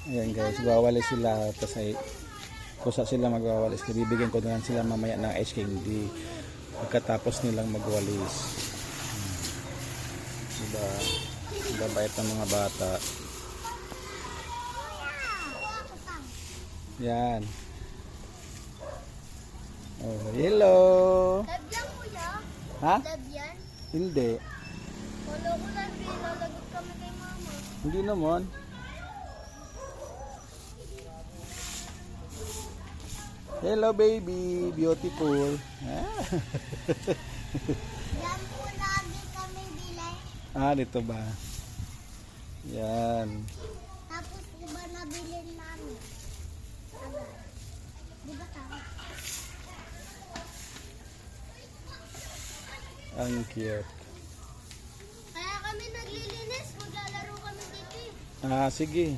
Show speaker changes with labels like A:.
A: Ayan guys, wawalis sila. Tapos ay kusa sila magwawalis. Bibigyan ko na lang sila mamaya ng ice candy pagkatapos nilang magwalis. Diba? Diba bait ng mga bata. Yan. Oh, hello.
B: Love yan, kuya.
A: Ha?
B: Love yan.
A: Hindi.
B: Wala ko lang, lalagot kami kay mama.
A: Hindi naman. Hello baby, beautiful. Ah.
B: Yan po lagi kami bilay.
A: Dito ba? Yan.
B: Tapos iba nabilin namin. Agad. Di ba tama?
A: Ang cute.
B: Kaya kami naglilinis, maglalaro kami dito.
A: Sige.